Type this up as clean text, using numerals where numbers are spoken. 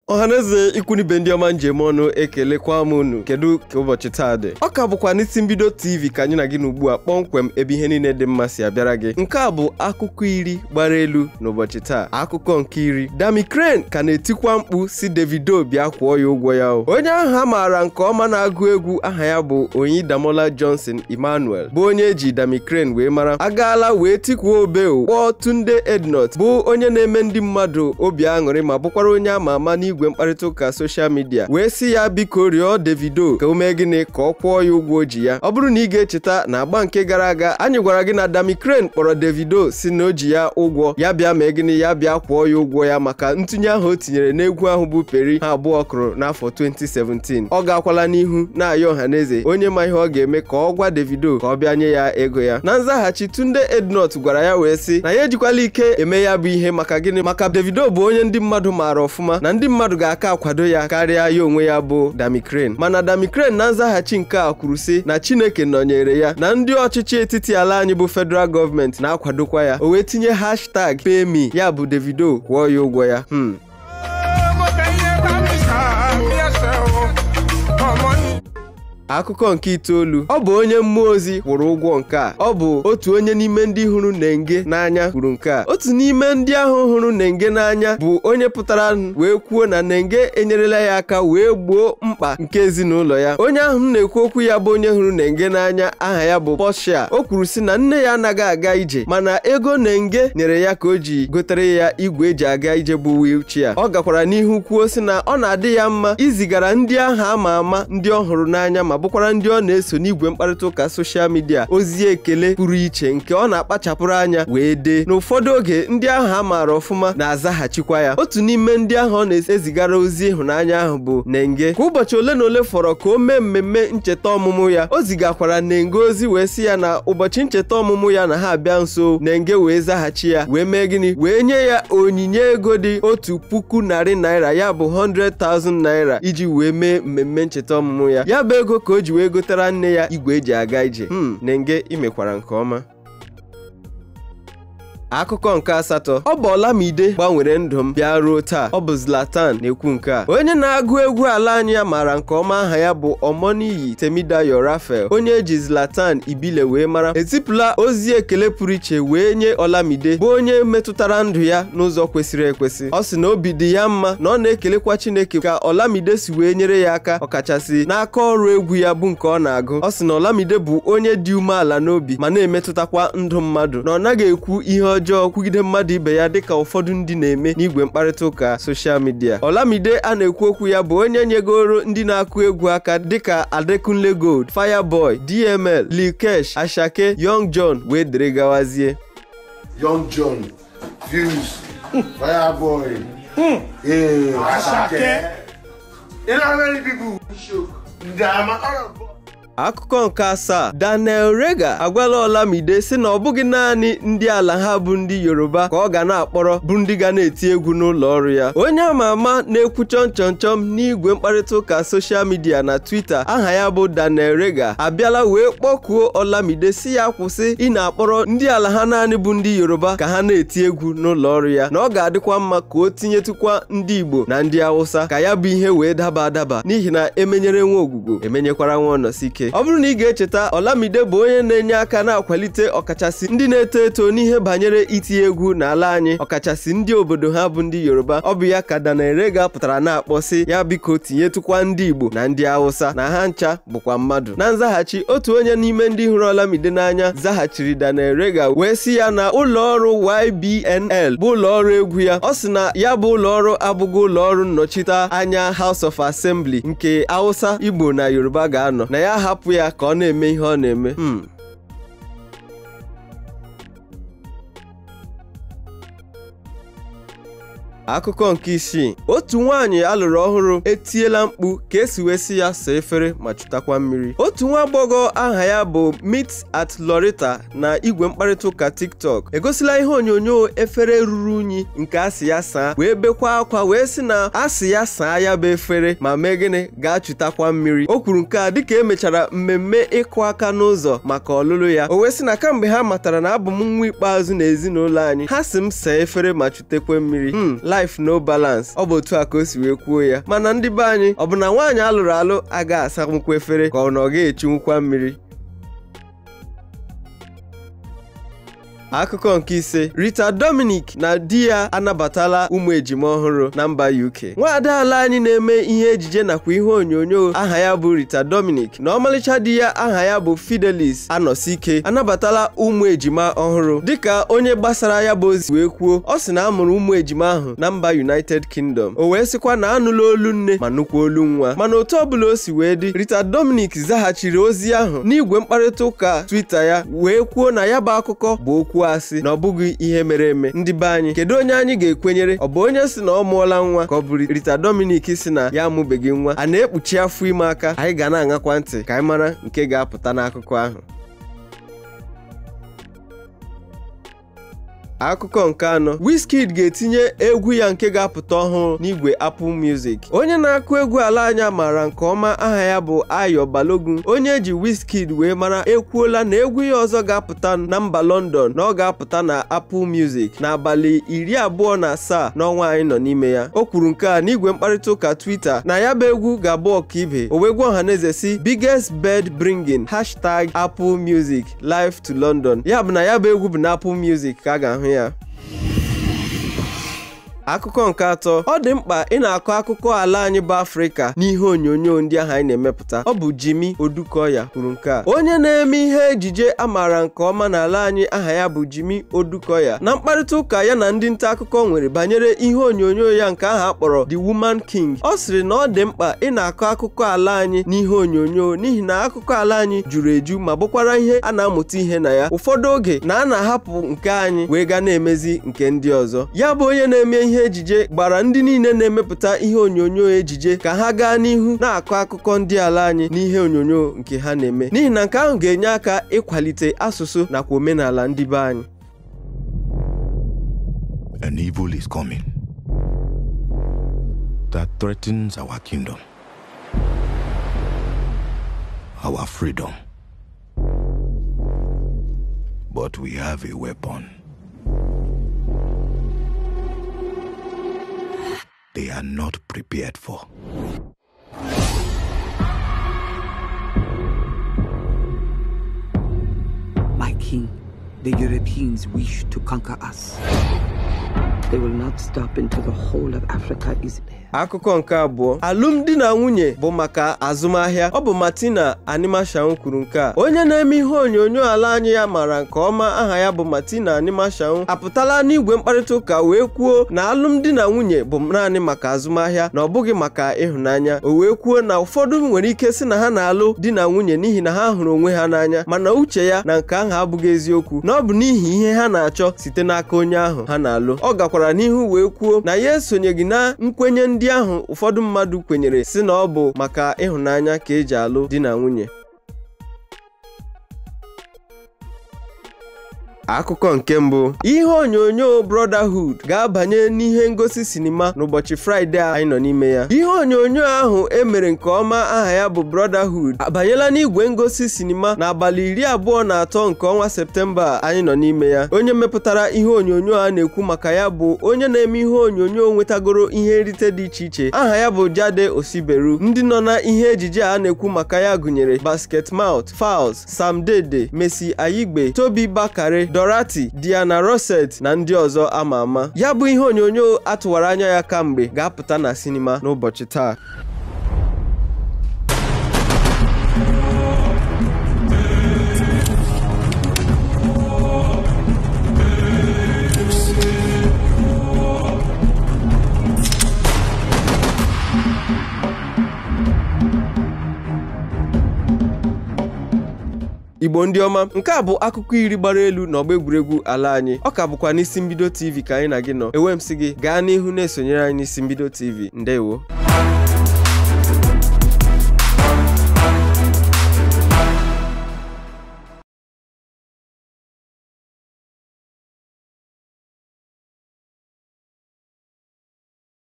Ohaneze ikwuni bendi ọma njem ọnụ ekelekwa m unu kedu ka ụbọchị taa dị. Ọ ka bụkwa n'isi mbido TV ka anyị na gị n'ugbu a kpọmkwem ebe ihe niile dị mma si abịara gị. Nke a bụ akụkọ iri gbara elu n'ụbọchị taa. Akụkọ nke iri, Dammy Krane ka na-etikwa mkpu si Davido bịa kwụọ ya ụgwọ ya. Onye ahụ a maara nke ọma na-agụ egwu aha ya bụ Onyidamola Johnson Emmanuel bụ onye eji Dammy Krane wee mara agaala wee tikwuo obeo kpọọ Tunde Ednut bụ onye na-eme ndị mmadụ obi aṅụrị ma bụkwara onye ama ama n'igwe mkparịta ụka social media wee sị ya biko rịọ Davido ka o mee gịnị ka ọ kwụọ ya ụgwọ ji ya. Ọ bụrụ na ị ga-echeta na agba nke gara aga anyị gwara gị na Dammy Krane kpọrọ Davido si na o ji ya ụgwọ ya bịa mee gịnị ya bịa kwụọ ya ụgwọ ya maka ntụnye ahụ o tinyere n'egwu ahụ bụ Peri ha abụọ kụrụ n'afọ 2017. Ọ gakwala n'ihu na-ayọ ọhaneze onye ma ihe ọ ga-eme ka ọ gwa Davido ka ọ bịa nye ya ego ya. Na nzaghachi Tunde Ednut gwara ya wee sị na ya ejikwala ike eme ya bụ ihe maka gịnị maka Davido bụ onye ndị mmadụ maara ọfụma na ndị mmadụ ga-aka akwado ya karịa ya onwe ya bụ Dammy Krane. Mana Dammy Krane na nzaghachi nke a kwuru sị na Chineke nọnyere ya na ndị ọchịchị etiti ala anyị bụ federal gọọmenti na-akwadokwa ya. O wee tinye #PayMe ya bụ Davido kwụọ ya ụgwọ ya. Akụkọ nke itoolu, ọ bụ onye mmụọ ozi kwụrụ ụgwọ nke a. Ọ bụ otu onye n'ime ndị hụrụ Nenge n'anya kwuru nke a. Otu n'ime ndị ahụ hụrụ Nenge n'anya bụ onye pụtara wee kwuo na Nenge enyerela ya aka wee gboo mkpa nke ezinụlọ ya. Onye ahụ m na-ekwu okwu ya bụ onye hụrụ Nenge n'anya aha ya bụ Portia. O kwuru sị na nne ya anaghị aga ije mana ego Nenge nyere ya ka o ji gotere ya igwe eji aga ije bụ wheelchair. Ọ gakwara n'ihu kwuo sị na ọ na-adị ya mma izigara ndị ahụ ama ama ndị ọ hụrụ n'anya ma bụkwara ndị ọ na-eso n'igwe mkparịta ụka social media ozi ekele pụrụ iche nke ọ na-akpachapụrụ anya wee dee. N'ụfọdụ oge ndị ahụ a maara ọfụma na-azaghachikwa ya. Otu n'ime ndị ahụ ọ na-ezigara ozi ịhụnanya ahụ bụ Nenge. Ka ụbọchị ole na ole fọrọ ka o mee mmemme ncheta ọmụmụ ya, o zigakwara Nenge ozi wee sị ya na ụbọchị ncheta ọmụmụ ya na ha abịa nso. Nenge wee zaghachi ya wee mee gịnị wee nye ya onyinye ego dị 1,000 naira ya bụ 100,000 naira iji wee mee mmemme ncheta ọmụmụ ya. Ya bụ ego ka o ji wee gotara nne ya igwe eji aga ije. Nenge imekwara nke ọma. Akụkọ nke asatọ, ọ bụ Olamide gbanwere ndụ m bịa ruo taa. Ọ bụ Zlatan na-ekwu nke a. Onye na-agụ egwu ala anyị ya maara nke ọma aha ya bụ Omoniyi Temidayo Raphael onye eji Zlatan Ibile wee mara ezipụla ozi ekele pụrụ iche wee nye Olamide bụ onye metụtara ndụ ya n'ụzọ kwesịrị ekwesị. Ọ sị na obi dị ya mma na ọ na-ekelekwa Chineke ka Olamide si wee nyere ya aka ọkachasị n'aka ọrụ egwu ya bụ nke ọ na-agụ. Ọ sị na Olamide bụ onye dị umeala n'obi ma na-emetụtakwa ndụ mmadụ na ọ naghị ekwu ihe ọjọọ kwugide mmadụ ibe ya dịka ụfọdụ ndị na-eme n'igwe mkparịta ụka social media. Olamide a na-ekwu okwu ya bụ onye nyegoro ndị na-akụ egwu aka dịka Adekunle Gold, Fireboy, DML, Lil Kesh, Ashake, Young John wee dere gawazie. Young John, Views, Fireboy, Ashake. Akụkọ nke asaa, Daniel Rega agwala Olamide sị na ọ bụghị naanị ndị ala ha bụ ndị Yoruba ka ọ ga na-akpọrọ bụ ndị ga na-eti egwu n'ụlọ ọrụ ya. Onye ama ama na-ekwu chọmchọmchọm n'igwe mkparịta ụka social media na Twitter aha ya bụ Daniel Rega abịala wee kpọkuo Olamide si ya kwụsị ị na-akpọrọ ndị ala ha naanị bụ ndị Yoruba ka ha na-eti egwu n'ụlọ ọrụ ya na ọ ga-adịkwa mma ka o tinyetụkwa ndị Igbo na ndị Hausa ka ya bụ ihe wee daba adaba n'ihi na emenyere nwa ogwugwo emenyekwara nwa ọnọsike. Ọ bụrụ na ị ga-echeta, Olamide bụ onye na-enye aka na-akwalite ọkachasị ndị na-eto eto n'ihe banyere iti egwu n'ala anyị ọkachasị ndị obodo ha bụ ndị Yoruba. Ọ bụ ya ka Daniel Rega pụtara na-akpọsị ya biko tinyetụkwa ndị Igbo na ndị Hausa na ha ncha bụkwa mmadụ. Na nzaghachi otu onye n'ime ndị hụrụ Olamide n'anya zaghachiri Daniel Rega wee sị ya na ụlọọrụ YBNL bụ ụlọọrụ egwu ya. Ọ sị na ya bụ ụlọọrụ abụghị ụlọọrụ nnọchite anya House of Assembly nke Hausa, Igbo na Yoruba ga-anọ na ya hapụ ya ka ọ na-eme ihe ọ na-eme. Akụkọ nke isii, otu nwaanyị alụrụ ọhụrụ etiela mkpu ka esi wee sị ya saa efere ma chụtakwa mmiri. Otu nwa agbọghọ aha ya bụ Meet at Loretta na igwe mkparịta ụka TikTok egosila ihe onyonyo efere ruru unyi nke asị ya saa wee bekwa akwa wee sị na asị ya saa ya bụ efere ma mee gịnị gaa chụtakwa mmiri. O kwuru nke a dịka emechara mmemme ịkụ aka n'ụzọ maka ọlụlụ ya. O wee sị na kamgbe ha matara na abụ m nwa ikpeazụ n'ezinụlọ anyị ha sị m saa efere ma chụtekwa mmiri. life no balance. Ọ bụ otu a ka o si wee kwuo ya. Mana ndị be anyị, ọ bụ na nwaanyị alụrụ alụ aga asanwukwa efere ka ọ na ọ ga-echinwukwa mmiri? Akụkọ nke ise, Rita Dominic na di ya anabatala ụmụ ejima ọhụrụ na mba UK. Nwaada ala anyị na-eme ihe ejije nakwa ihe onyonyo aha ya bụ Rita Dominic na ọmalịcha di ya aha ya bụ Fidelis Anọsike anabatala ụmụ ejima ọhụrụ. Dịka onye gbasara ya bụ ozi wee kwuo, ọ sị na amụrụ ụmụ ejima ahụ na mba United Kingdom. O wee sịkwa na anụla olu nne ma nụkwa olu nwa. Mana otu ọbụla o si wee dị, Rita Dominic zaghachiri ozi ahụ n'igwe mkparịta ụka Twitter ya wee kwuo na ya bụ akụkọ bụ okwu asị na ọ bụghị ihe mere eme. Ndị be anyị, kedu onye anyị ga-ekwenyere? Ọ bụ onye si na ọ mụọla nwa ka ọ bụ Rita Dominic si na ya amụbeghị nwa? A na-ekpuchi afọ ime aka? Anyị ga na-aṅakwa ntị ka anyị mara nke ga-apụta n'akụkọ ahụ. Akụkọ nke anọ, Wizkid ga-etinye egwu ya nke ga-apụta ọhụrụ n'igwe Apple Music. Onye na-akụ egwu ala anya maara nke ọma aha ya bụ Ayo Balogun, onye eji Wizkid wee mara, ekwuola na egwu ya ọzọ ga-apụta na mba London na ọ ga-apụta na Apple Music n'abalị 27 n'ọnwa anyị nọ n'ime ya. O kwuru nke a n'igwe mkparịta ụka Twitter na ya bụ egwu ga-abụ ọkaibe. O wee gwa ọhaneze si biggest bird bringing #Apple Music live to London. Ya bụ na ya bụ egwu bụ na Apple Music ka a ga-ahụ ya. Akụkọ nke atọ, ọ dị mkpa ị na-akọ akụkọ ala anyị bụ Afrịka n'ihe onyonyo ndị ahụ anyị na-emepụta. Ọ bụ Jimmy Odukoya kwuru nke a. Onye na-eme ihe ejije amaara nke ọma n'ala anyị aha ya bụ Jimmy Odukoya. Na mkparịta ụka ya na ndị nta akụkọ nwere banyere ihe onyonyo ya nke ahụ akpọrọ The Woman King, ọ sịrị na ọ dị mkpa ị na-akọ akụkọ ala anyị n'ihe onyonyo n'ihi na akụkọ ala anyị juru eju ma bụkwara ihe a na-amụta ihe na ya. Ụfọdụ oge na a na-ahapụ nke anyị wee ga na-emezi nke ndị ọzọ. Ya bụ onye na-eme ihe ejije gbara ndị niile na-emepụta ihe onyonyo ejije ka ha gaa n'ihu na-akọ akụkọ ndị ala anyị n'ihe onyonyo nke ha na-eme, n'ihi na nke ahụ ga-enye aka ịkwalite asụsụ nakwa omenala ndị be anyị. An evil is coming that threatens our kingdom, our freedom. But we have a weapon they are not prepared for. My king, the Europeans wish to conquer us. They will not stop until the whole of Africa is there. Akụkọ nke abụọ, alụmdi na nwunye bụ maka azụmahịa. Ọ bụ Martina Animashaun kwuru nke a. Onye na-eme ihe onyonyo ala anyị ya mara nke ọma aha ya bụ Martina Animashaun apụtala n'igwe mkparịta ụka wee kwuo na alụmdi na nwunye bụ naanị maka azụmahịa na ọ bụghị maka ịhụnanya. O wee kwuo na ụfọdụ nwere ike sị na ha na-alụ di na nwunye n'ihi na ha hụrụ onwe ha n'anya, mana uche ya na nke ahụ abụghị eziokwu, na ọ bụ n'ihi ihe ha na-achọ site n'aka onye ahụ ha na-alụ. Ọ gakwara n'ihu wee kwuo na ya esonyeghị na nkwenye ndị ahụ ụfọdụ mmadụ kwenyere si na ọ bụ maka ịhụnanya ka eji alụ di na nwunye. Akụkọ nke mbụ, ihe onyonyo Brotherhood ga-abanye n'ihe ngosi sinima n'ụbọchị Fraịde anyị nọ n'ime ya. Ihe onyonyo ahụ emere nke ọma aha ya bụ Brotherhood abanyela n'igwe ngosi sinima n'abalị 23 nke ọnwa Septemba anyị nọ n'ime ya. Onye mepụtara ihe onyonyo a na-ekwu maka ya bụ onye na-eme ihe onyonyo nwetagoro ihe nrite dị iche iche. Aha ya bụ Jade Osiberu. Ndị nọ na ihe ejije a na-ekwu maka ya gụnyere Basketmouth, Falz, Sam Dede, Mercy Aigbe, Toby Bakare, Dorothy, Diana Rossett na ndị ọzọ ama ama. Ya bụ ihe onyonyo atụwara anya ya kamgbe ga-apụta na sinima n'ụbọchị taa. Igbo ndị ọma, nke a bụ akụkọ iri gbara elu n'ọgba egwuregwu ala anyị. Ọ ka bụkwa n'isi mbido TV ka anyị na gị nọ. Ewe m sị gị gaa n'ihu na-esonyere anyị n'isi mbido TV. Ndewo.